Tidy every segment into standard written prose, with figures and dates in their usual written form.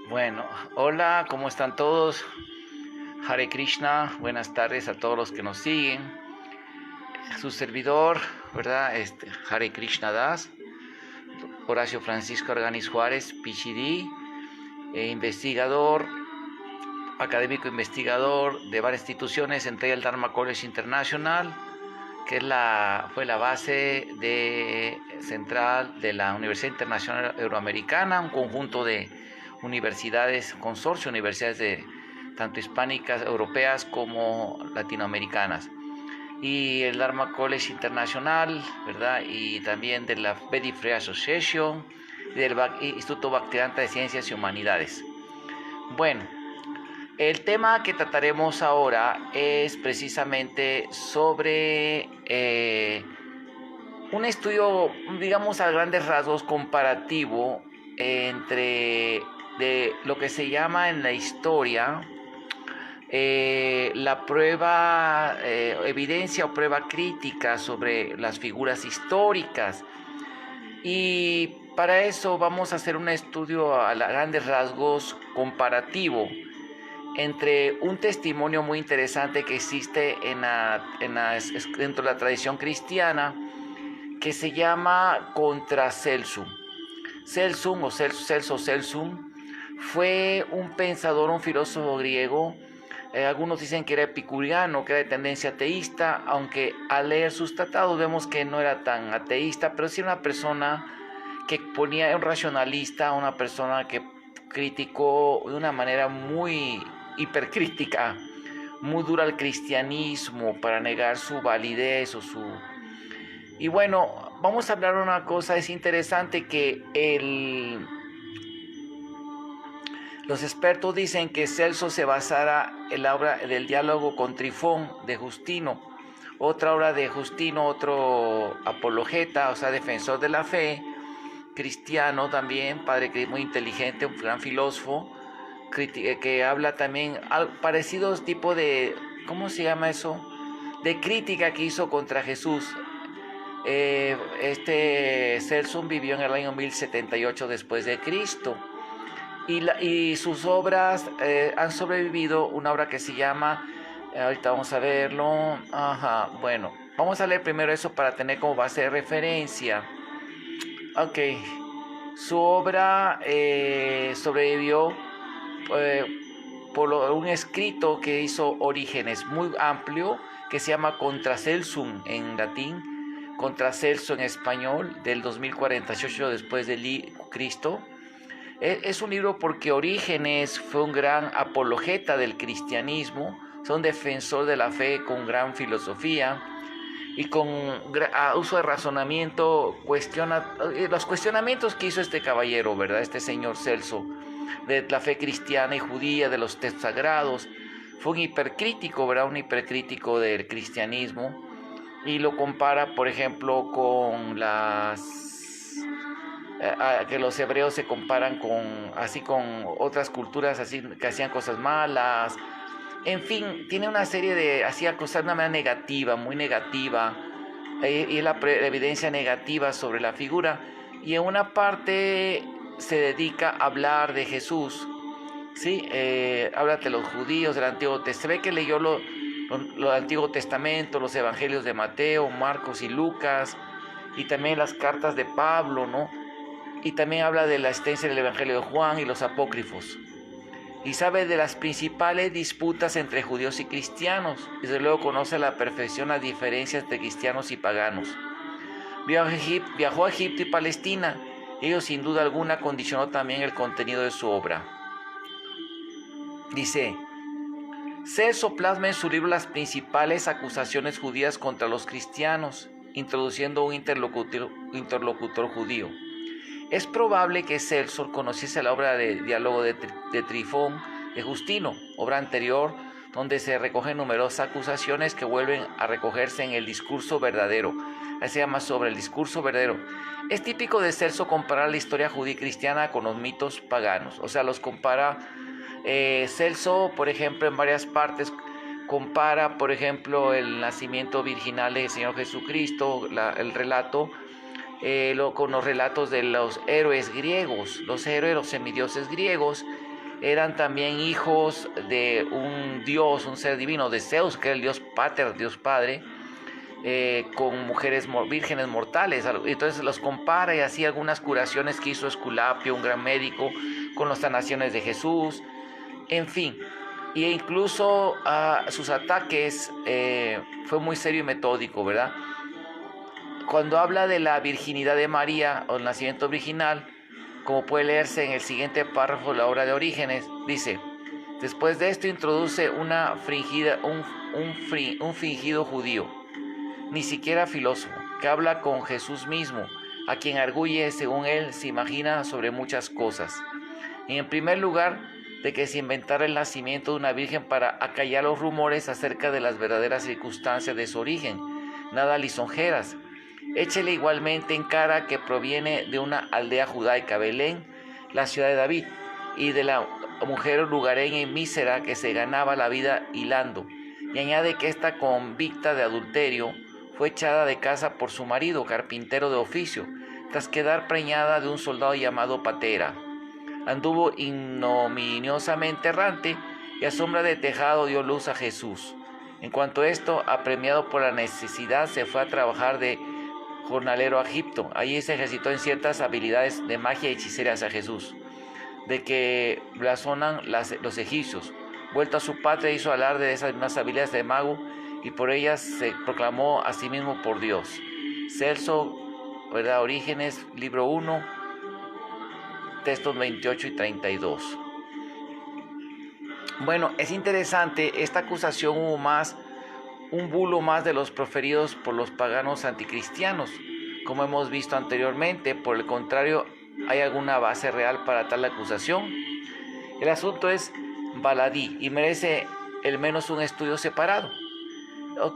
Bueno, hola, ¿cómo están todos? Hare Krishna, buenas tardes a todos los que nos siguen. Su servidor, ¿verdad? Hare Krishna Das, Horacio Francisco Arganis Juárez, PhD, investigador, académico investigador de varias instituciones, entre ellas el Dharma College International, que fue la base central de la Universidad Internacional Euroamericana, un conjunto de universidades, consorcio de universidades tanto hispánicas, europeas como latinoamericanas. Y el Dharma College Internacional, ¿verdad? Y también de la Bedi Free Association y del Instituto Bhaktivedanta de Ciencias y Humanidades. Bueno, el tema que trataremos ahora es precisamente sobre un estudio, digamos a grandes rasgos, comparativo entre de lo que se llama en la historia la prueba, evidencia o prueba crítica sobre las figuras históricas. Y para eso vamos a hacer un estudio a grandes rasgos comparativo entre un testimonio muy interesante que existe dentro de la tradición cristiana, que se llama Contra Celsum. Celsum o Celso Celsum fue un pensador, un filósofo griego. Algunos dicen que era epicureano, que era de tendencia ateísta, aunque al leer sus tratados vemos que no era tan ateísta, pero sí era una persona que ponía, un racionalista, una persona que criticó de una manera muy hipercrítica, muy dura al cristianismo para negar su validez o su... Y bueno, vamos a hablar de una cosa, es interesante que los expertos dicen que Celso se basara en la obra del diálogo con Trifón de Justino, otra obra de Justino, otro apologeta, o sea, defensor de la fe, cristiano también, padre muy inteligente, un gran filósofo, que habla también parecidos tipo de, ¿cómo se llama eso? De crítica que hizo contra Jesús. Celso vivió en el año 1078 después de Cristo. Y sus obras han sobrevivido, una obra que se llama, ahorita vamos a verlo, bueno, vamos a leer primero eso para tener como base de referencia. Ok, su obra sobrevivió por un escrito que hizo Orígenes, muy amplio, que se llama Contra Celsum en latín, Contra Celso en español, del 2048 después de Cristo. Es un libro porque Orígenes fue un gran apologeta del cristianismo, un defensor de la fe con gran filosofía y con uso de razonamiento, cuestiona los cuestionamientos que hizo este caballero, ¿verdad? Este señor Celso, de la fe cristiana y judía, de los textos sagrados. Fue un hipercrítico, ¿verdad? Un hipercrítico del cristianismo, y lo compara, por ejemplo, con que los hebreos se comparan con otras culturas así que hacían cosas malas. En fin, tiene una serie de hacía cosas de una manera negativa, muy negativa, y la evidencia negativa sobre la figura. Y en una parte se dedica a hablar de Jesús, ¿sí? Habla de los judíos del Antiguo Testamento. Se ve que leyó lo Antiguo Testamento, los evangelios de Mateo, Marcos y Lucas, y también las cartas de Pablo, ¿no? Y también habla de la existencia del Evangelio de Juan y los apócrifos. Y sabe de las principales disputas entre judíos y cristianos. Desde luego conoce a la perfección las diferencias entre cristianos y paganos. Viajó a Egipto y Palestina. Ello sin duda alguna condicionó también el contenido de su obra. Dice: Celso plasma en su libro las principales acusaciones judías contra los cristianos, introduciendo un interlocutor judío. Es probable que Celso conociese la obra de diálogo de Trifón de Justino, obra anterior, donde se recogen numerosas acusaciones que vuelven a recogerse en el discurso verdadero. Ahí se llama sobre el discurso verdadero. Es típico de Celso comparar la historia judía y cristiana con los mitos paganos. O sea, los compara. Celso, por ejemplo, en varias partes compara, por ejemplo, el nacimiento virginal del Señor Jesucristo, el relato, con los relatos de los héroes griegos. Los héroes, los semidioses griegos, eran también hijos de un dios, un ser divino, de Zeus, que era el dios pater, dios padre, con mujeres vírgenes mortales. Entonces los compara y así algunas curaciones que hizo Esculapio, un gran médico, con las sanaciones de Jesús, en fin. E incluso sus ataques fue muy serio y metódico, ¿verdad? Cuando habla de la virginidad de María o el nacimiento virginal, como puede leerse en el siguiente párrafo de la obra de Orígenes, dice: después de esto introduce un fingido judío, ni siquiera filósofo, que habla con Jesús mismo, a quien arguye, según él, se imagina sobre muchas cosas. Y en primer lugar, de que se inventara el nacimiento de una virgen para acallar los rumores acerca de las verdaderas circunstancias de su origen, nada lisonjeras. Échele igualmente en cara que proviene de una aldea judaica, Belén, la ciudad de David, y de la mujer lugareña y mísera que se ganaba la vida hilando, y añade que esta convicta de adulterio fue echada de casa por su marido, carpintero de oficio, tras quedar preñada de un soldado llamado Patera. Anduvo ignominiosamente errante y a sombra de tejado dio luz a Jesús. En cuanto a esto, apremiado por la necesidad, se fue a trabajar de jornalero a Egipto. Allí se ejercitó en ciertas habilidades de magia y hechicería hacia Jesús, de que blasonan los egipcios. Vuelto a su patria, hizo alarde de esas mismas habilidades de mago y por ellas se proclamó a sí mismo por Dios. Celso, ¿verdad? Orígenes, libro 1, textos 28 y 32. Bueno, es interesante, esta acusación hubo más, un bulo más de los proferidos por los paganos anticristianos, como hemos visto anteriormente. Por el contrario, ¿hay alguna base real para tal acusación? El asunto es baladí y merece al menos un estudio separado.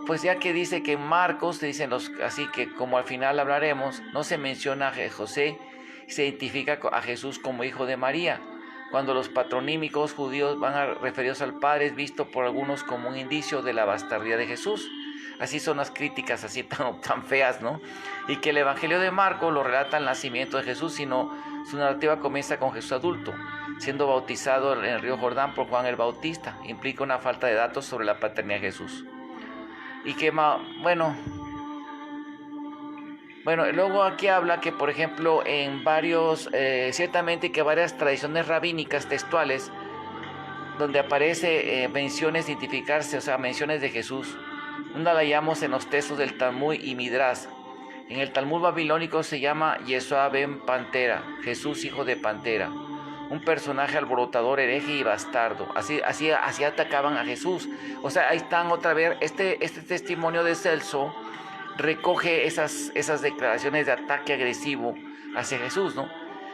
Pues ya que dice que en Marcos, dicen así que como al final hablaremos, no se menciona a José, se identifica a Jesús como hijo de María. Cuando los patronímicos judíos van a referidos al Padre, es visto por algunos como un indicio de la bastardía de Jesús. Así son las críticas así tan feas, ¿no? Y que el Evangelio de Marcos lo relata el nacimiento de Jesús, sino su narrativa comienza con Jesús adulto, siendo bautizado en el río Jordán por Juan el Bautista. Implica una falta de datos sobre la paternidad de Jesús. Y que, bueno, luego aquí habla que, por ejemplo, en ciertamente que varias tradiciones rabínicas textuales, donde aparece menciones de identificarse, o sea, menciones de Jesús, una la hallamos en los textos del Talmud y Midrash. En el Talmud babilónico se llama Yeshua ben Pantera, Jesús hijo de Pantera, un personaje alborotador, hereje y bastardo. Así atacaban a Jesús. O sea, ahí están otra vez, este testimonio de Celso recoge esas declaraciones de ataque agresivo hacia Jesús, ¿no?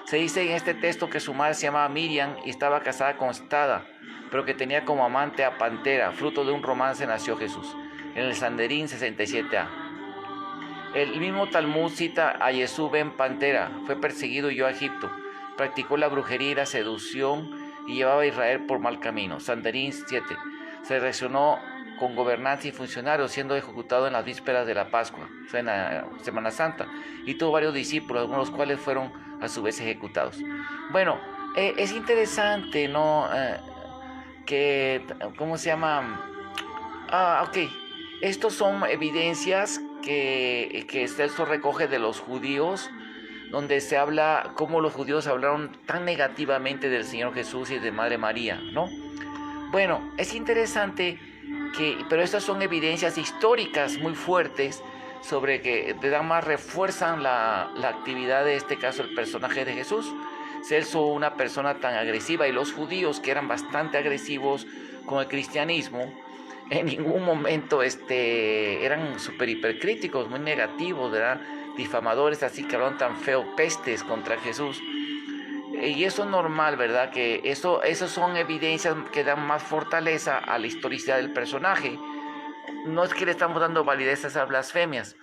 Se dice en este texto que su madre se llamaba Miriam y estaba casada con Stada, pero que tenía como amante a Pantera. Fruto de un romance nació Jesús. En el Sanedrín 67a. El mismo Talmud cita a Jesús ben Pantera. Fue perseguido y huyó a Egipto. Practicó la brujería y la seducción y llevaba a Israel por mal camino. Sanedrín 7. Se relacionó con gobernantes y funcionarios, siendo ejecutado en las vísperas de la Pascua, o sea, en la Semana Santa, y tuvo varios discípulos, algunos de los cuales fueron a su vez ejecutados. Bueno, es interesante, ¿no? ¿Cómo se llama? Ok, estos son evidencias que Celso recoge de los judíos, donde se habla cómo los judíos hablaron tan negativamente del Señor Jesús y de Madre María, ¿no? Bueno, es interesante pero estas son evidencias históricas muy fuertes sobre que refuerzan la actividad de este caso el personaje de Jesús. Celso, una persona tan agresiva, y los judíos que eran bastante agresivos con el cristianismo, en ningún momento eran súper hipercríticos, muy negativos, ¿verdad? Difamadores, así que hablaban tan feo, pestes contra Jesús. Y eso es normal, ¿verdad? Que esas son evidencias que dan más fortaleza a la historicidad del personaje. No es que le estamos dando validez a esas blasfemias,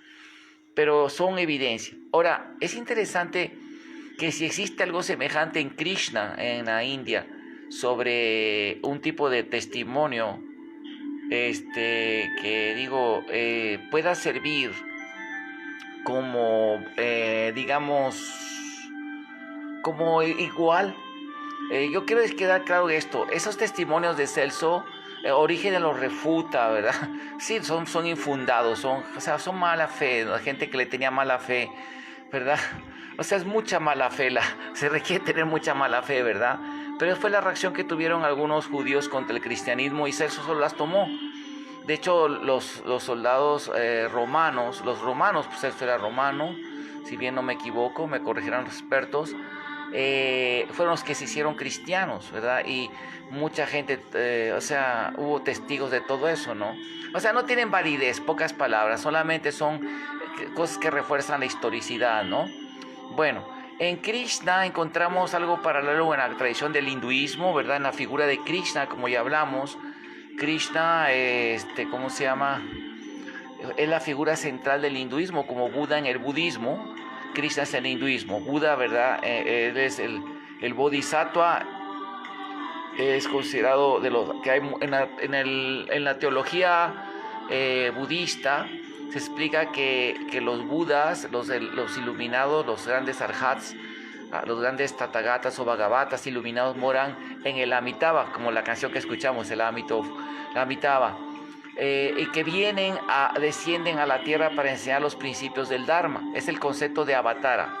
pero son evidencias. Ahora, es interesante que si existe algo semejante en Krishna, en la India, sobre un tipo de testimonio, pueda servir como, digamos, como igual. Yo quiero quedar claro esto, esos testimonios de Celso, Orígenes los refuta, ¿verdad? Sí, son infundados, son mala fe, la gente que le tenía mala fe, ¿verdad? O sea, es mucha mala fe, se requiere tener mucha mala fe, ¿verdad? Pero fue la reacción que tuvieron algunos judíos contra el cristianismo y Celso solo las tomó. De hecho, los soldados romanos, pues Celso era romano, si bien no me equivoco, me corregirán los expertos, fueron los que se hicieron cristianos, ¿verdad? Y mucha gente, o sea, hubo testigos de todo eso, ¿no? O sea, no tienen validez, pocas palabras, solamente son cosas que refuerzan la historicidad, ¿no? Bueno, en Krishna encontramos algo paralelo en la tradición del hinduismo, ¿verdad? En la figura de Krishna, como ya hablamos, Krishna, ¿cómo se llama? Es la figura central del hinduismo, como Buda en el budismo. Krishna es el hinduismo. Buda, ¿verdad? Él es el bodhisattva, es considerado de los que hay en la teología budista. Se explica que los budas, los iluminados, los grandes arhats, los grandes tathagatas o bhagavatas iluminados moran en el Amitabha, como la canción que escuchamos, el Amitabha, y que descienden a la tierra para enseñar los principios del Dharma. Es el concepto de Avatara.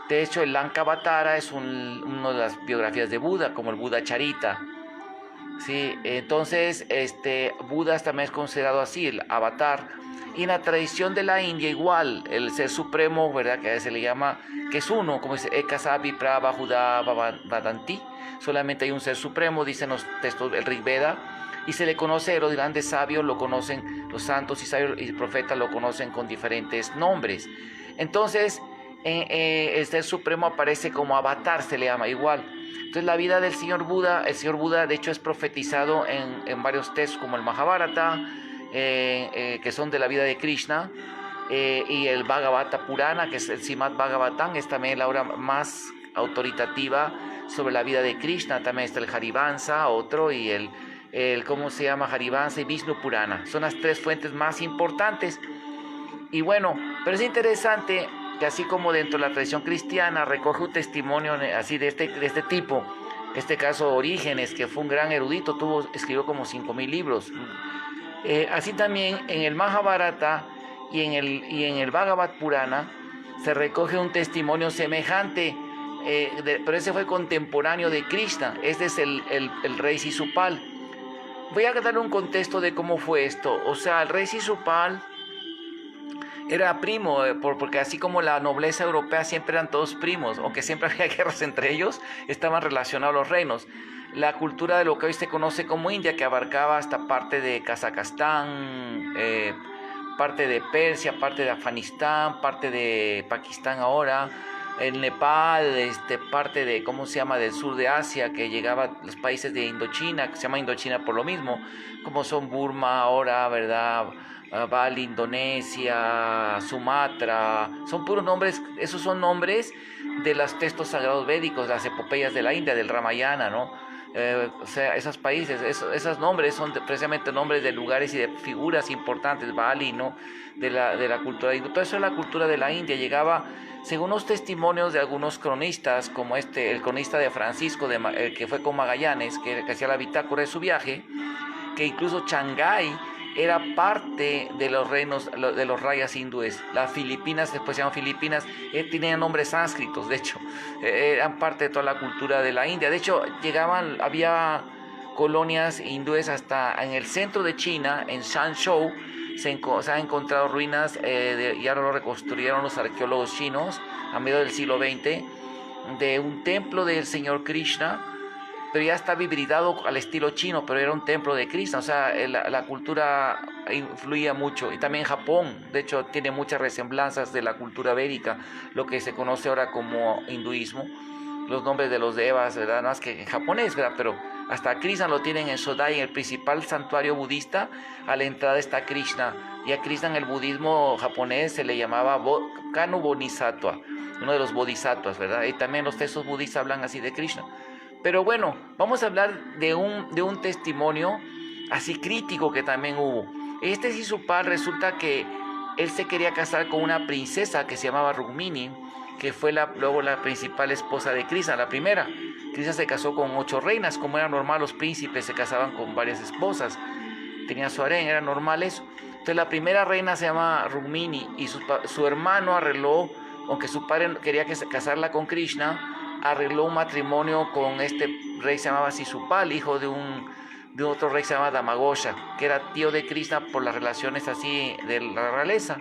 De hecho, el Lankavatara es una de las biografías de Buda, como el Buda Charita. Sí, entonces, Buda también es considerado así, el avatar. Y en la tradición de la India igual, el ser supremo, ¿verdad? Que se le llama, que es uno, como dice, Ekasavi Prabha Judá Vadanti. Solamente hay un ser supremo, dicen los textos del Rig Veda, y se le conoce, los grandes sabios lo conocen, los santos y sabios y profetas lo conocen con diferentes nombres. Entonces, el ser supremo aparece como avatar, se le llama igual. Entonces la vida del señor Buda, el señor Buda de hecho es profetizado en varios textos como el Mahabharata, que son de la vida de Krishna, y el Bhagavata Purana, que es el Srimad Bhagavatam, es también la obra más autoritativa sobre la vida de Krishna. También está el Harivansa, otro, y ¿cómo se llama? Harivansa y Vishnu Purana. Son las tres fuentes más importantes. Y bueno, pero es interesante que así como dentro de la tradición cristiana recoge un testimonio así de este tipo, este caso Orígenes, que fue un gran erudito, escribió como 5,000 libros. Así también en el Mahabharata y en el Bhagavad Purana se recoge un testimonio semejante, pero ese fue contemporáneo de Krishna. Este es el rey Sisupal. Voy a dar un contexto de cómo fue esto. O sea, el rey Sisupal era primo, porque así como la nobleza europea siempre eran todos primos, aunque siempre había guerras entre ellos, estaban relacionados los reinos. La cultura de lo que hoy se conoce como India, que abarcaba hasta parte de Kazajstán, parte de Persia, parte de Afganistán, parte de Pakistán ahora, el Nepal, parte de, ¿cómo se llama?, del sur de Asia, que llegaba a los países de Indochina, que se llama Indochina por lo mismo, como son Burma ahora, ¿verdad?, Bali, Indonesia, Sumatra, son puros nombres, esos son nombres de los textos sagrados védicos, las epopeyas de la India, del Ramayana, ¿no? O sea, esos países, esos nombres son precisamente nombres de lugares y de figuras importantes, Bali, ¿no?, de la cultura hindú. Todo eso es la cultura de la India. Llegaba, según los testimonios de algunos cronistas, como el cronista de Francisco, que fue con Magallanes, que hacía la bitácora de su viaje, que incluso Shanghái era parte de los reinos, de los rayas hindúes. Las Filipinas, después se llaman Filipinas, tenían nombres sánscritos, de hecho, eran parte de toda la cultura de la India. De hecho, había colonias hindúes hasta en el centro de China, en Shanzhou, se han encontrado ruinas, y ahora lo reconstruyeron los arqueólogos chinos a mediados del siglo XX, de un templo del señor Krishna, pero ya estaba hibridado al estilo chino, pero era un templo de Krishna. O sea, la cultura influía mucho. Y también Japón, de hecho, tiene muchas resemblanzas de la cultura védica, lo que se conoce ahora como hinduismo. Los nombres de los devas, ¿verdad?, no más que en japonés, ¿verdad?, pero hasta Krishna lo tienen en Sodai, en el principal santuario budista. A la entrada está Krishna, y a Krishna en el budismo japonés se le llamaba Kanu Bodhisattva, uno de los bodhisattvas, ¿verdad? Y también los textos budistas hablan así de Krishna. Pero bueno, vamos a hablar de un testimonio así crítico que también hubo. Sisupal resulta que él se quería casar con una princesa que se llamaba Rukmini, que fue luego la principal esposa de Krishna, la primera. Krishna se casó con 8 reinas, como era normal, los príncipes se casaban con varias esposas. Tenía su harén, era normal eso. Entonces la primera reina se llama Rukmini y su hermano arregló, aunque su padre quería casarla con Krishna, arregló un matrimonio con este rey, se llamaba Sisupal, hijo de otro rey que se llamaba Damagosha, que era tío de Krishna por las relaciones así de la realeza.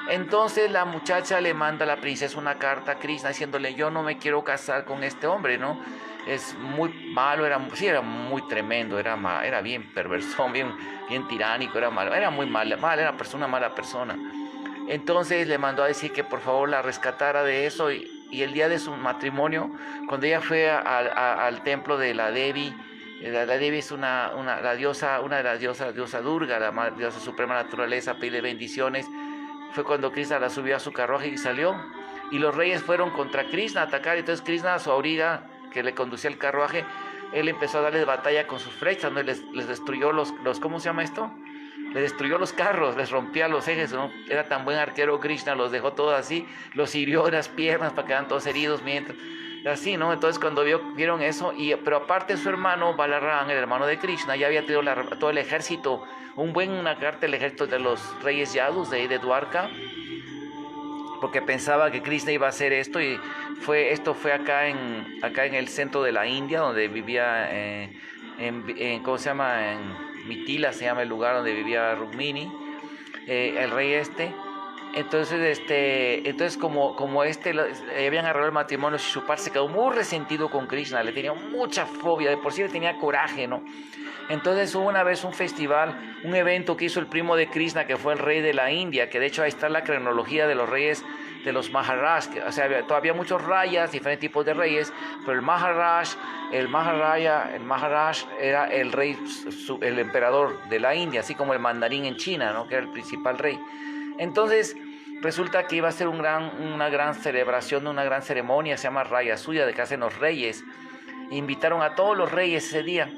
Entonces la muchacha le manda a la princesa una carta a Krishna diciéndole: yo no me quiero casar con este hombre, ¿no? Es muy malo, era muy tremendo, era bien perverso, bien tiránico, era malo, era muy mal, era una mala persona. Entonces le mandó a decir que por favor la rescatara de eso, y el día de su matrimonio, cuando ella fue al templo de la Devi, la Devi es la diosa Durga, la diosa suprema naturaleza, a pedirle bendiciones. Fue cuando Krishna la subió a su carruaje y salió. Y los reyes fueron contra Krishna a atacar. Entonces Krishna, su auriga que le conducía el carruaje, él empezó a darles batalla con sus flechas, ¿no? Les destruyó los ¿cómo se llama esto? Les destruyó los carros, les rompía los ejes, ¿no? Era tan buen arquero Krishna, los dejó todos así, los hirió en las piernas para que quedaran todos heridos, mientras así, ¿no? Entonces cuando vieron eso, pero aparte su hermano Balaram, el hermano de Krishna, ya había tenido todo el ejército, una carta del ejército de los reyes Yadus de Dwarka, porque pensaba que Krishna iba a hacer esto, y esto fue acá en el centro de la India, donde vivía, ¿cómo se llama? En Mitila se llama el lugar donde vivía Rukmini, el rey este. Entonces como habían arreglado el matrimonio, Shishupal se quedó muy resentido con Krishna, le tenía mucha fobia, de por sí le tenía coraje, ¿no? Entonces hubo una vez un festival, un evento que hizo el primo de Krishna, que fue el rey de la India, que de hecho ahí está la cronología de los reyes, de los Maharaj, o sea, todavía muchos rayas, diferentes tipos de reyes, pero el Maharaj era el rey, el emperador de la India, así como el mandarín en China, ¿no? Que era el principal rey. Entonces resulta que iba a ser una gran celebración, una gran ceremonia, se llama Raya Suya, de que hacen los reyes. Invitaron a todos los reyes ese día.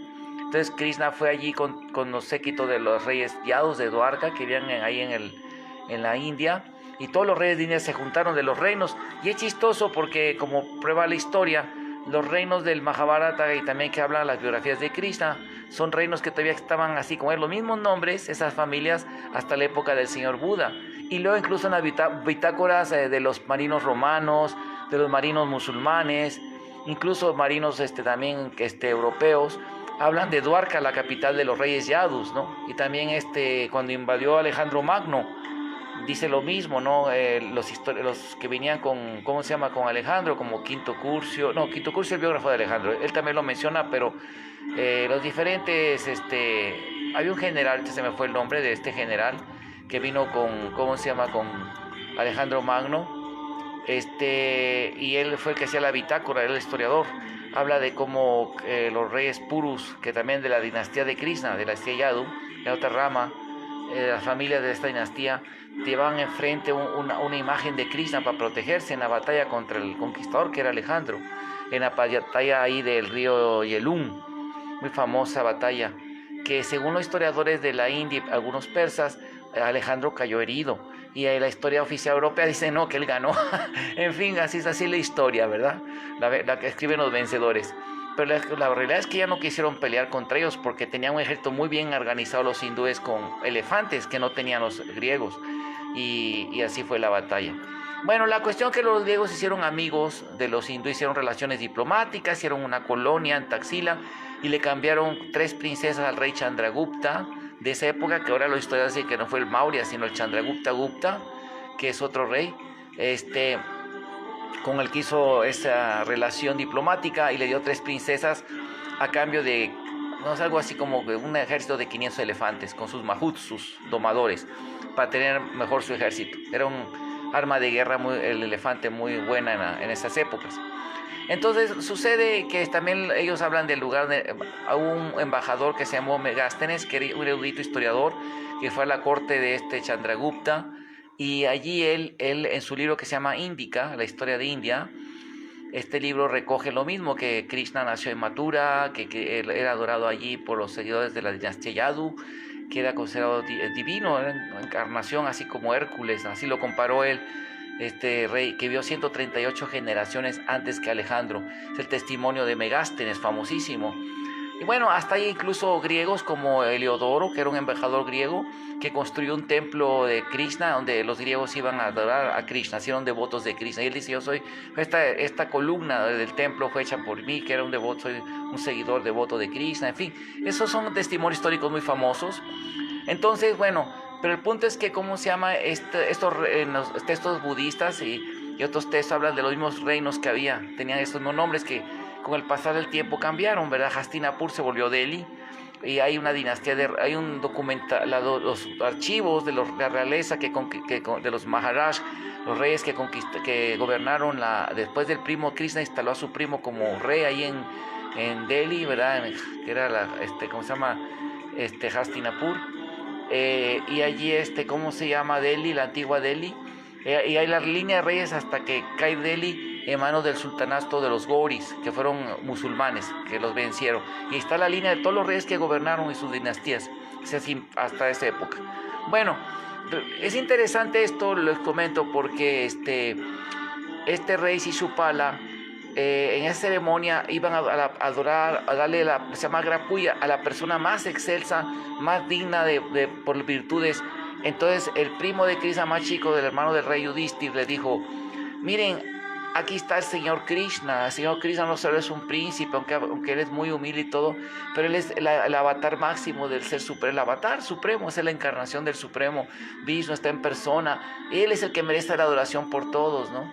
Entonces Krishna fue allí con los séquitos de los reyes Yadus de Dwarka, que vivían ahí en la India, y todos los reyes de India se juntaron de los reinos. Y es chistoso porque, como prueba la historia, los reinos del Mahabharata, y también que hablan las biografías de Krishna, son reinos que todavía estaban así como los mismos nombres, esas familias, hasta la época del señor Buda. Y luego incluso en las bitácoras de los marinos romanos, de los marinos musulmanes, incluso marinos también europeos, hablan de Dwarka, la capital de los reyes Yadus, ¿no? Y también cuando invadió Alejandro Magno, dice lo mismo, ¿no? Los que venían ¿cómo se llama? Con Alejandro, como Quinto Curcio es el biógrafo de Alejandro, él también lo menciona, pero los diferentes, había un general, se me fue el nombre de este general, que vino ¿cómo se llama? Con Alejandro Magno, y él fue el que hacía la bitácora, era el historiador. Habla de cómo los reyes Purus, que también de la dinastía de Krishna, de la dinastía Yadu, la otra rama, las familias de esta dinastía, llevaban enfrente una imagen de Krishna para protegerse en la batalla contra el conquistador, que era Alejandro, en la batalla ahí del río Yelum, muy famosa batalla, que según los historiadores de la India, algunos persas, Alejandro cayó herido, y la historia oficial europea dice no, que él ganó. En fin, así es la historia, ¿verdad? La que escriben los vencedores. Pero la realidad es que ya no quisieron pelear contra ellos, porque tenían un ejército muy bien organizado los hindúes, con elefantes que no tenían los griegos, y así fue la batalla. Bueno, la cuestión es que los griegos hicieron amigos de los hindúes, hicieron relaciones diplomáticas, hicieron una colonia en Taxila, y le cambiaron 3 princesas al rey Chandragupta de esa época, que ahora los historiadores dicen que no fue el Maurya, sino el Chandragupta, que es otro rey, con el que hizo esa relación diplomática, y le dio 3 princesas a cambio de, no sé, algo así como un ejército de 500 elefantes, con sus mahuts, sus domadores, para tener mejor su ejército. Era un arma de guerra, el elefante, muy buena en esas épocas. Entonces sucede que también ellos hablan del lugar de un embajador que se llamó Megástenes, que era un erudito historiador, que fue a la corte de Chandragupta, y allí él en su libro que se llama Índica, la historia de India, este libro recoge lo mismo, que Krishna nació en Mathura, que él era adorado allí por los seguidores de la dinastía Yadu, que era considerado divino, era una encarnación así como Hércules, así lo comparó él, este rey que vio 138 generaciones antes que Alejandro. Es el testimonio de Megástenes, famosísimo. Y bueno, hasta hay incluso griegos como Heliodoro, que era un embajador griego, que construyó un templo de Krishna, donde los griegos iban a adorar a Krishna, hicieron devotos de Krishna. Y él dice, esta columna del templo fue hecha por mí, que era un devoto, soy un seguidor devoto de Krishna. En fin, esos son testimonios históricos muy famosos. Entonces, bueno, pero el punto es que, ¿cómo se llama? En los textos budistas y otros textos hablan de los mismos reinos que había, tenían estos mismos nombres que con el pasar del tiempo cambiaron, ¿verdad? Hastinapur se volvió Delhi y hay una dinastía, hay un documental, los archivos de la realeza de los Maharaj, los reyes que gobernaron después del primo Krishna instaló a su primo como rey ahí en Delhi, ¿verdad? Que era ¿cómo se llama? Hastinapur. Y allí, ¿cómo se llama? Delhi, la antigua Delhi. Y hay la línea de reyes hasta que cae Delhi en manos del sultanato de los Gauris, que fueron musulmanes, que los vencieron. Y está la línea de todos los reyes que gobernaron y sus dinastías, hasta esa época. Bueno, es interesante esto, les comento, porque este rey Shishupala, en esa ceremonia iban a adorar, a darle se llama Grapuya, a la persona más excelsa, más digna por virtudes. Entonces el primo de Krishna más chico, del hermano del rey Yudhishthira, le dijo, miren, aquí está el Señor Krishna. El Señor Krishna no solo es un príncipe, aunque él es muy humilde y todo, pero él es el avatar máximo del Ser Supremo. El avatar supremo es la encarnación del Supremo. Vishnu está en persona. Él es el que merece la adoración por todos, ¿no?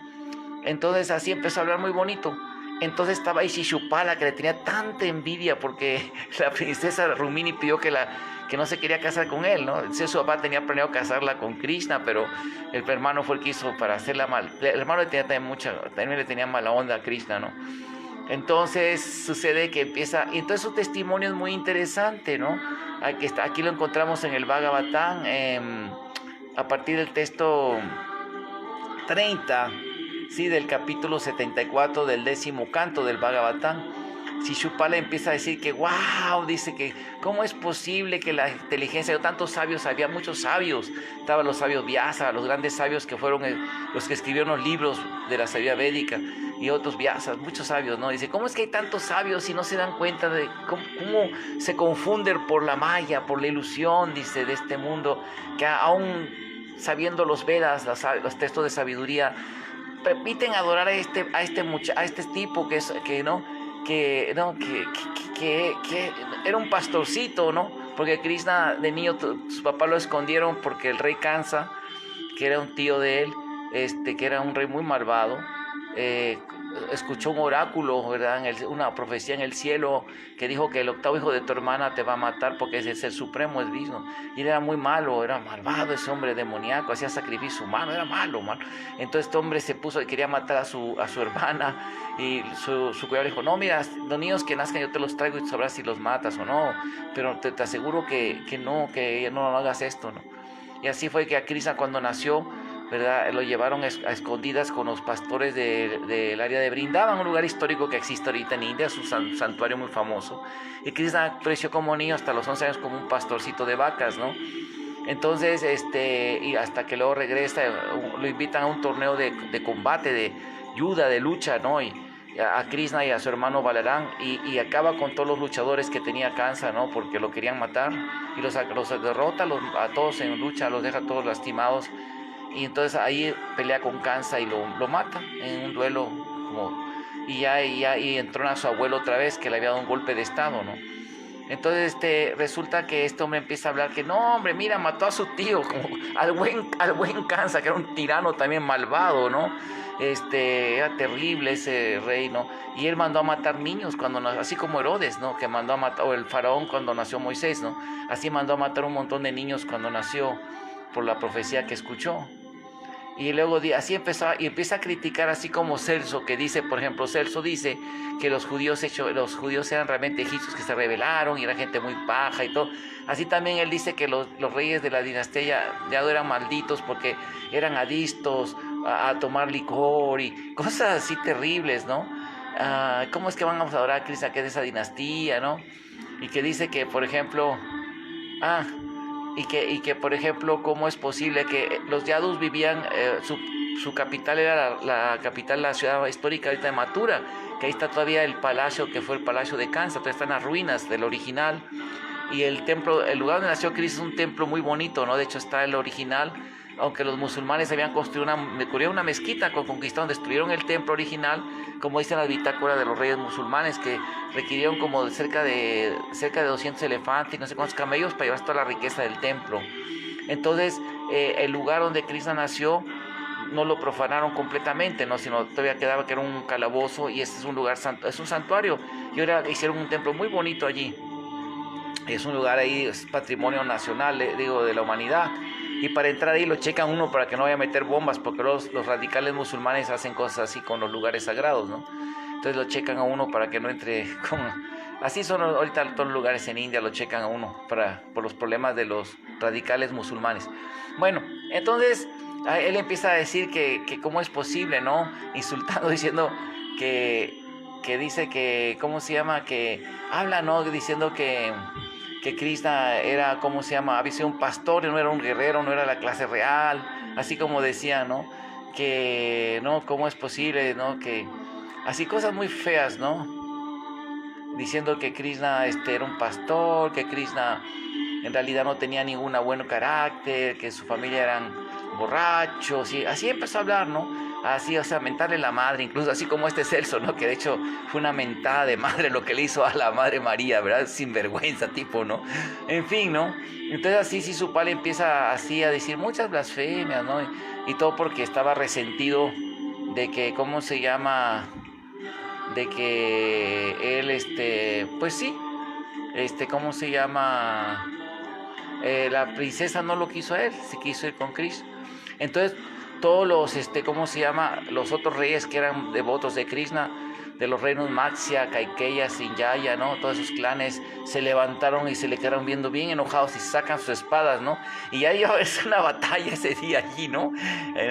Entonces así empezó a hablar muy bonito. Entonces estaba ahí Shishupala, que le tenía tanta envidia porque la princesa Rumini pidió que no se quería casar con él, ¿no? Su papá tenía planeado casarla con Krishna, pero el hermano fue el que hizo para hacerla mal. El hermano también le tenía mala onda a Krishna, ¿no? Entonces sucede que empieza, y entonces su testimonio es muy interesante, ¿no? Aquí lo encontramos en el Bhagavatam, a partir del texto 30, ¿sí? Del capítulo 74 del 10º canto del Bhagavatam. Shishupala empieza a decir que wow, dice que cómo es posible que la inteligencia de tantos sabios, había muchos sabios, estaban los sabios Vyasa, los grandes sabios que fueron los que escribieron los libros de la sabiduría védica, y otros Vyasas, muchos sabios, ¿no? Dice, ¿cómo es que hay tantos sabios y no se dan cuenta de cómo se confunden por la maya, por la ilusión, dice, de este mundo, que aún sabiendo los Vedas, los textos de sabiduría, permiten adorar a este tipo que era un pastorcito, ¿no? Porque Krishna de niño su papá lo escondieron porque el rey Kansa, que era un tío de él, que era un rey muy malvado, escuchó un oráculo, ¿verdad? Una profecía en el cielo que dijo que el octavo hijo de tu hermana te va a matar porque es el Ser Supremo, es Vishnu. Y él era muy malo, era malvado ese hombre demoníaco, hacía sacrificio humano, era malo. Entonces este hombre se puso y quería matar a su hermana, y su cuidado le dijo, no, mira, los niños que nazcan yo te los traigo y sabrás si los matas o no, pero te aseguro que no hagas esto, ¿no? Y así fue que a Krishna cuando nació, ¿verdad? Lo llevaron a escondidas con los pastores del área de Brindavan, un lugar histórico que existe ahorita en India, es un santuario muy famoso. Y Krishna creció como niño hasta los 11 años como un pastorcito de vacas, ¿no? Entonces, y hasta que luego regresa, lo invitan a un torneo de combate, de yuda, de lucha, ¿no? Y a Krishna y a su hermano Balaram, y acaba con todos los luchadores que tenía Kansa, ¿no? Porque lo querían matar, y los derrota a todos en lucha, los deja todos lastimados. Y entonces ahí pelea con Kansa y lo mata en un duelo, y entrona a su abuelo otra vez, que le había dado un golpe de estado, ¿no? Entonces resulta que este hombre empieza a hablar que no, hombre, mira, mató a su tío, como al buen Kansa, que era un tirano también malvado, ¿no? Era terrible ese rey, ¿no? Y él mandó a matar niños así como Herodes, ¿no? Que mandó a matar, o el faraón cuando nació Moisés, ¿no? Así mandó a matar un montón de niños cuando nació, por la profecía que escuchó. Y luego así empieza a criticar, así como Celso, que dice, por ejemplo, Celso dice que los judíos eran realmente egipcios que se rebelaron y era gente muy paja y todo. Así también él dice que los reyes de la dinastía ya eran malditos porque eran adictos a tomar licor y cosas así terribles, ¿no? ¿Cómo es que van a adorar a Krishna, que es de esa dinastía, ¿no? Y que dice que, por ejemplo, y que por ejemplo, cómo es posible que los Yadus vivían, su capital era la capital, la ciudad histórica ahorita de Mathura, que ahí está todavía el palacio, que fue el palacio de Kansa, todavía están las ruinas del original. Y el templo, el lugar donde nació Cristo es un templo muy bonito, ¿no? De hecho está el original, aunque los musulmanes habían construido una mezquita, conquistaron, destruyeron el templo original, como dicen las bitácoras de los reyes musulmanes, que requirieron como cerca de 200 elefantes y no sé cuántos camellos para llevar toda la riqueza del templo. Entonces, el lugar donde Krishna nació no lo profanaron completamente, ¿no? Sino todavía quedaba que era un calabozo, y este es un lugar santo, es un santuario, y ahora hicieron un templo muy bonito allí. Es un lugar ahí, es patrimonio nacional, digo, de la humanidad. Y para entrar ahí lo checan uno para que no vaya a meter bombas, porque los radicales musulmanes hacen cosas así con los lugares sagrados, ¿no? Entonces lo checan a uno para que no entre con... Así son ahorita todos los lugares en India, lo checan a uno por los problemas de los radicales musulmanes. Bueno, entonces él empieza a decir que cómo es posible, ¿no? Insultando, diciendo que dice que, ¿cómo se llama? Que habla, ¿no? Diciendo que Krishna era, ¿cómo se llama? Había sido un pastor, no era un guerrero, no era la clase real, así como decía, ¿no? Que, ¿no? ¿Cómo es posible, ¿no? Que, así cosas muy feas, ¿no? Diciendo que Krishna era un pastor, que Krishna en realidad no tenía ningún buen carácter, que su familia eran borrachos, y así empezó a hablar, ¿no? Así, o sea, mentarle la madre, incluso así como Celso, ¿no? Que de hecho fue una mentada de madre lo que le hizo a la Madre María, ¿verdad? Sinvergüenza tipo, ¿no? En fin, ¿no? Entonces así sí su padre empieza así a decir muchas blasfemias, ¿no? Y todo porque estaba resentido de que, ¿cómo se llama? De que él, pues sí, ¿cómo se llama? La princesa no lo quiso a él, se quiso ir con Krishna. Entonces todos los, ¿cómo se llama? Los otros reyes que eran devotos de Krishna, de los reinos Matsya, Kaikeya, Sinjaya, ¿no? Todos esos clanes se levantaron y se le quedaron viendo bien enojados y sacan sus espadas, ¿no? Y ahí es una batalla ese día allí, ¿no?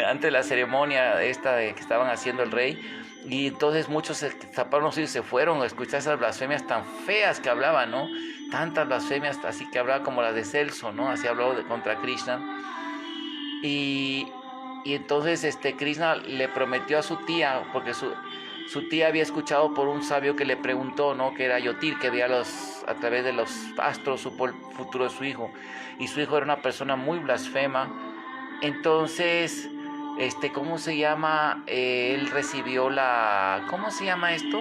Antes de la ceremonia esta que estaban haciendo el rey. Y entonces muchos se taparon los oídos y se fueron a escuchar esas blasfemias tan feas que hablaban, ¿no? Tantas blasfemias, así que hablaba como las de Celso, ¿no? Así habló contra Krishna. Y entonces Krishna le prometió a su tía, porque su tía había escuchado por un sabio que le preguntó, ¿no? Que era Yotir, que veía a través de los astros supo el futuro de su hijo. Y su hijo era una persona muy blasfema. Entonces, ¿cómo se llama? Él recibió ¿cómo se llama esto?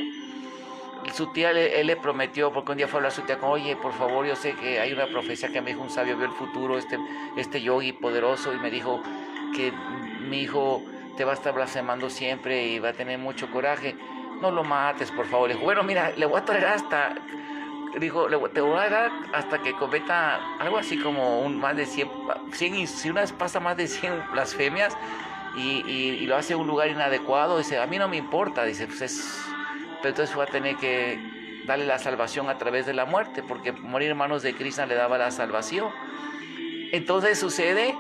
Su tía, él le prometió, porque un día fue a hablar a su tía, oye, por favor, yo sé que hay una profecía que me dijo un sabio, vio el futuro, este yogi poderoso, y me dijo que mi hijo te va a estar blasfemando siempre y va a tener mucho coraje, no lo mates, por favor. Le dijo, bueno, mira, le voy a traer te voy a dar hasta que cometa algo así como más de 100, si una vez pasa más de 100 blasfemias y lo hace en un lugar inadecuado, dice, a mí no me importa, dice, pues pero entonces va a tener que darle la salvación a través de la muerte, porque morir en manos de Krishna le daba la salvación. Entonces sucede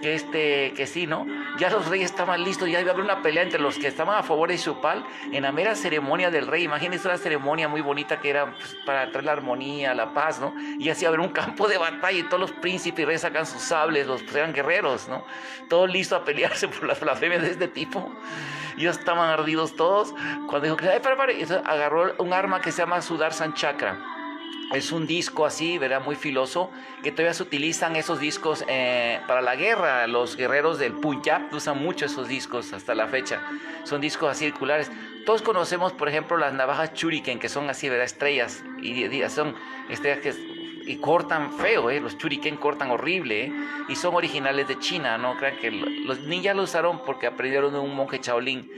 que sí, ¿no? Ya los reyes estaban listos, ya iba a haber una pelea entre los que estaban a favor de Shupal en la mera ceremonia del rey. Imagínense una ceremonia muy bonita que era pues, para traer la armonía, la paz, ¿no? Y así haber un campo de batalla y todos los príncipes y reyes sacan sus sables, pues, eran guerreros, ¿no? Todos listos a pelearse por las blasfemias de este tipo. Y ya estaban ardidos todos. Cuando dijo que, para, agarró un arma que se llama Sudarshan Chakra. Es un disco así, ¿verdad? Muy filoso, que todavía se utilizan esos discos para la guerra. Los guerreros del Punjab usan mucho esos discos hasta la fecha. Son discos así circulares. Todos conocemos, por ejemplo, las navajas Shuriken, que son así, ¿verdad? Estrellas. Y son estrellas y cortan feo, los Shuriken cortan horrible, y son originales de China. No crean que los ninjas lo usaron porque aprendieron de un monje Shaolin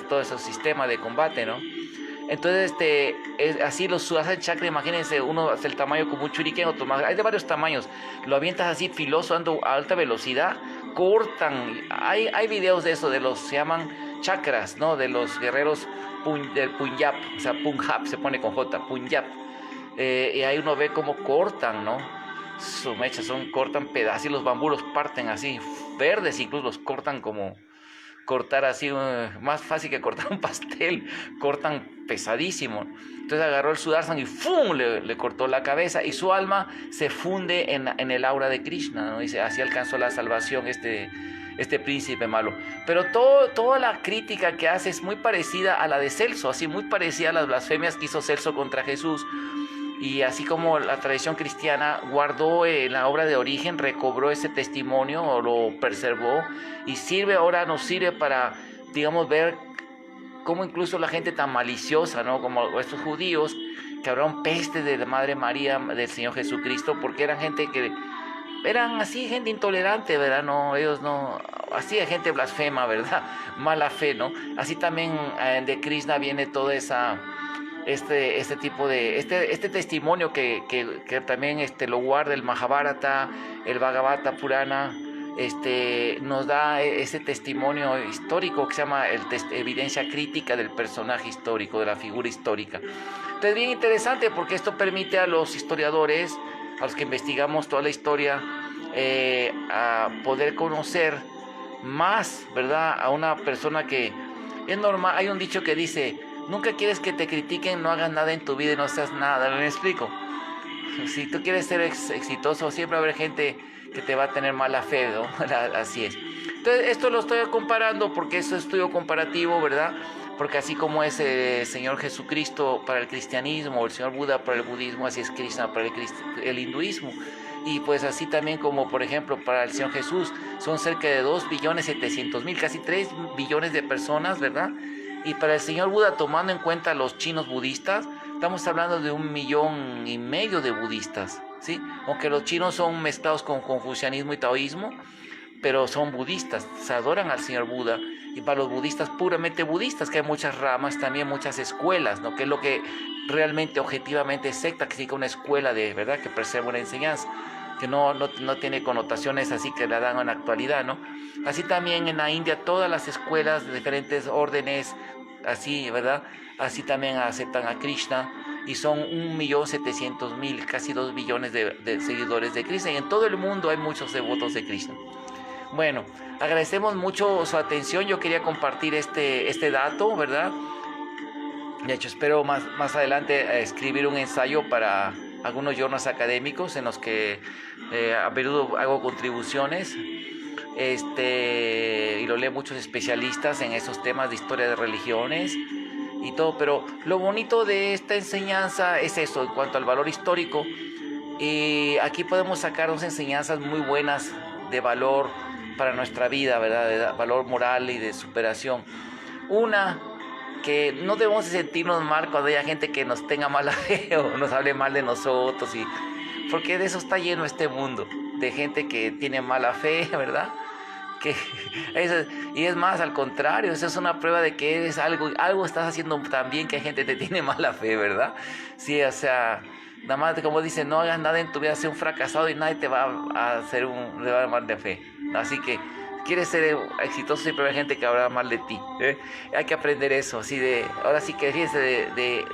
todo ese sistema de combate, ¿no? Entonces, así los Sudarshan Chakra, imagínense, uno hace el tamaño como un shuriken, otro más, hay de varios tamaños, lo avientas así filoso, ando a alta velocidad, cortan, hay videos de eso, se llaman chakras, ¿no? De los guerreros del Punjab, o sea, Punjab se pone con J, Punjab, y ahí uno ve cómo cortan, ¿no? Su mecha, cortan pedazos, y los bambús los parten así, verdes incluso los cortan como cortar así, más fácil que cortar un pastel, cortan pesadísimo. Entonces agarró el Sudarshan y ¡fum! Le cortó la cabeza y su alma se funde en el aura de Krishna, ¿no? Dice, así alcanzó la salvación este príncipe malo. Pero toda la crítica que hace es muy parecida a la de Celso, así muy parecida a las blasfemias que hizo Celso contra Jesús. Y así como la tradición cristiana guardó la obra de origen, recobró ese testimonio o lo preservó y ahora nos sirve para, digamos, ver cómo incluso la gente tan maliciosa, ¿no? Como estos judíos que hablaron peste de la Madre María, del Señor Jesucristo, porque eran gente que eran así, gente intolerante, ¿verdad? No, ellos no, así de gente blasfema, ¿verdad? Mala fe, ¿no? Así también de Krishna viene toda esa este tipo de este testimonio que también lo guarda el Mahabharata, el Bhagavata Purana, nos da ese testimonio histórico que se llama evidencia crítica del personaje histórico, de la figura histórica. Entonces, bien interesante porque esto permite a los historiadores, a los que investigamos toda la historia, a poder conocer más, ¿verdad? A una persona que es normal. Hay un dicho que dice: nunca quieres que te critiquen, no hagas nada en tu vida y no seas nada. ¿Me explico? Si tú quieres ser exitoso, siempre va a haber gente que te va a tener mala fe, ¿no? Así es. Entonces, esto lo estoy comparando porque es estudio comparativo, ¿verdad? Porque así como es el Señor Jesucristo para el cristianismo, o el Señor Buda para el budismo, así es Krishna para el hinduismo. Y pues así también como, por ejemplo, para el Señor Jesús, son cerca de 2.700.000, casi 3 billones de personas, ¿verdad? Y para el Señor Buda, tomando en cuenta los chinos budistas, estamos hablando de 1,5 millones de budistas, ¿sí? Aunque los chinos son mezclados con confucianismo y taoísmo, pero son budistas, se adoran al Señor Buda. Y para los budistas, puramente budistas, que hay muchas ramas, también muchas escuelas, ¿no? Que es lo que realmente, objetivamente es secta, que significa una escuela de verdad que preserva una enseñanza, que no tiene connotaciones así que la dan en la actualidad, ¿no? Así también en la India, todas las escuelas de diferentes órdenes, así, ¿verdad? Así también aceptan a Krishna y son 1.700.000, casi 2 billones de seguidores de Krishna. Y en todo el mundo hay muchos devotos de Krishna. Bueno, agradecemos mucho su atención. Yo quería compartir este dato, ¿verdad? De hecho, espero más adelante escribir un ensayo para algunos journals académicos en los que a menudo hago contribuciones. Y lo leen muchos especialistas en esos temas de historia de religiones y todo, pero lo bonito de esta enseñanza es eso, en cuanto al valor histórico. Y aquí podemos sacar unas enseñanzas muy buenas de valor para nuestra vida, ¿verdad? De valor moral y de superación. Una, que no debemos sentirnos mal cuando haya gente que nos tenga mala fe o nos hable mal de nosotros, porque de eso está lleno este mundo, de gente que tiene mala fe, ¿verdad? Y es más, al contrario, eso es una prueba de que eres algo estás haciendo tan bien que hay gente que te tiene mala fe, ¿verdad? Sí, o sea, nada más como dicen, no hagas nada en tu vida, sé un fracasado y nadie te va a hacer le va a dar mal de fe. Así que quieres ser exitoso, siempre hay gente que habla mal de ti, ¿eh? Hay que aprender eso, así ahora sí que fíjense de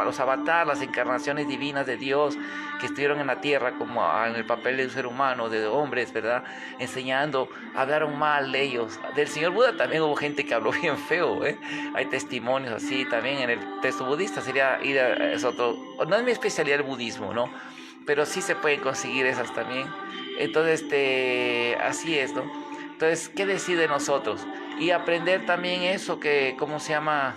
los avatares, las encarnaciones divinas de Dios que estuvieron en la tierra como en el papel de un ser humano, de hombres, ¿verdad? Enseñando, hablaron mal de ellos. Del Señor Buda también hubo gente que habló bien feo, ¿eh? Hay testimonios así también en el texto budista. No es mi especialidad el budismo, ¿no? Pero sí se pueden conseguir esas también. Entonces, así es, ¿no? Entonces, ¿qué decide nosotros? Y aprender también eso que, ¿cómo se llama?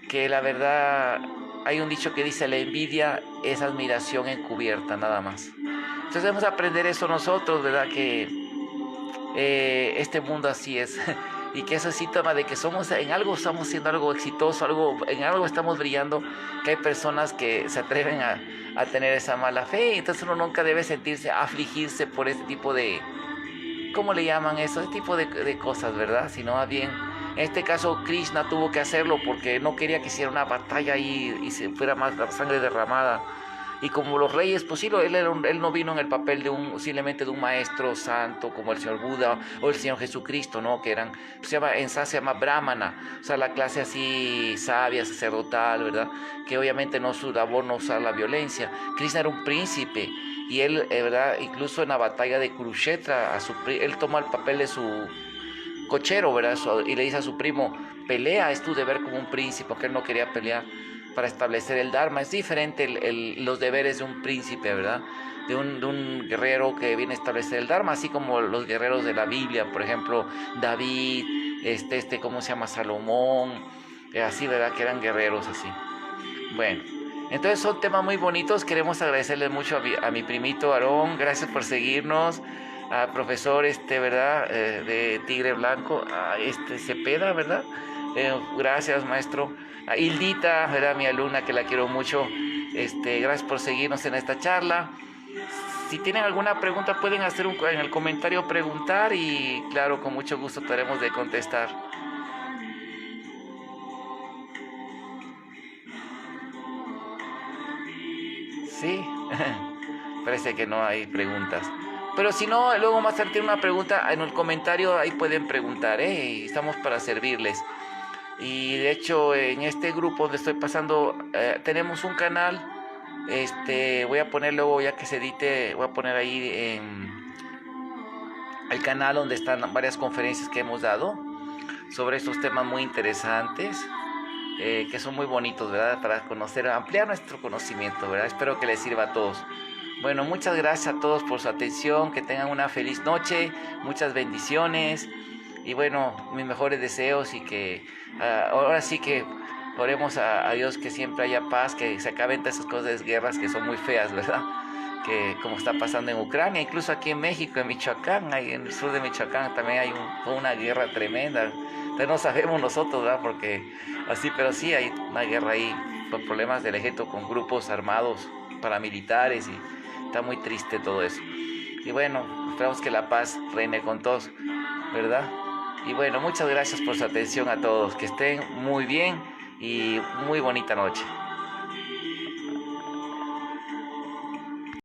Que la verdad, hay un dicho que dice, la envidia es admiración encubierta, nada más. Entonces debemos aprender eso nosotros, ¿verdad? Que este mundo así es. Y que eso es síntoma de que en algo estamos siendo algo exitoso, en algo estamos brillando, que hay personas que se atreven a tener esa mala fe. Entonces uno nunca debe afligirse por este tipo de, ¿cómo le llaman eso? Este tipo de cosas, ¿verdad? Sino más bien, en este caso Krishna tuvo que hacerlo porque no quería que hiciera una batalla y se fuera más sangre derramada. Y como los reyes, pues sí, él no vino en el papel simplemente de un maestro santo como el Señor Buda o el Señor Jesucristo, ¿no? Que en sanskrit se llama brahmana, o sea, la clase así sabia, sacerdotal, ¿verdad? Que obviamente su labor no usar la violencia. Krishna era un príncipe y él, ¿verdad? Incluso en la batalla de Kurukshetra, él toma el papel de cochero, ¿verdad? Y le dice a su primo, pelea, es tu deber como un príncipe, porque él no quería pelear para establecer el Dharma. Es diferente los deberes de un príncipe, ¿verdad? De un guerrero que viene a establecer el Dharma, así como los guerreros de la Biblia, por ejemplo, David, ¿cómo se llama? Salomón, así, ¿verdad? Que eran guerreros así. Bueno, entonces son temas muy bonitos. Queremos agradecerle mucho a mi primito Aarón. Gracias por seguirnos. Al profesor, ¿verdad? De Tigre Blanco, a Cepeda, ¿verdad? Gracias, maestro. A Hildita, ¿verdad? Mi alumna, que la quiero mucho. Gracias por seguirnos en esta charla. Si tienen alguna pregunta, pueden hacer en el comentario preguntar y, claro, con mucho gusto trataremos de contestar. Sí, parece que no hay preguntas. Pero si no, luego más tarde tienen una pregunta en el comentario, ahí pueden preguntar, ¿eh? Estamos para servirles. Y de hecho, en este grupo donde estoy pasando, tenemos un canal. Voy a poner luego, ya que se edite, voy a poner ahí el canal donde están varias conferencias que hemos dado sobre estos temas muy interesantes. Que son muy bonitos, ¿verdad? Para conocer, ampliar nuestro conocimiento, ¿verdad? Espero que les sirva a todos. Bueno, muchas gracias a todos por su atención, que tengan una feliz noche, muchas bendiciones y bueno, mis mejores deseos y que ahora sí que oremos a Dios que siempre haya paz, que se acaben todas esas cosas de guerras que son muy feas, ¿verdad? Que como está pasando en Ucrania, incluso aquí en México, en Michoacán, en el sur de Michoacán también hay una guerra tremenda. Entonces no sabemos nosotros, ¿verdad? Porque así, pero sí hay una guerra ahí por problemas del ejército con grupos armados, paramilitares y está muy triste todo eso. Y bueno, esperamos que la paz reine con todos, ¿verdad? Y bueno, muchas gracias por su atención a todos. Que estén muy bien y muy bonita noche.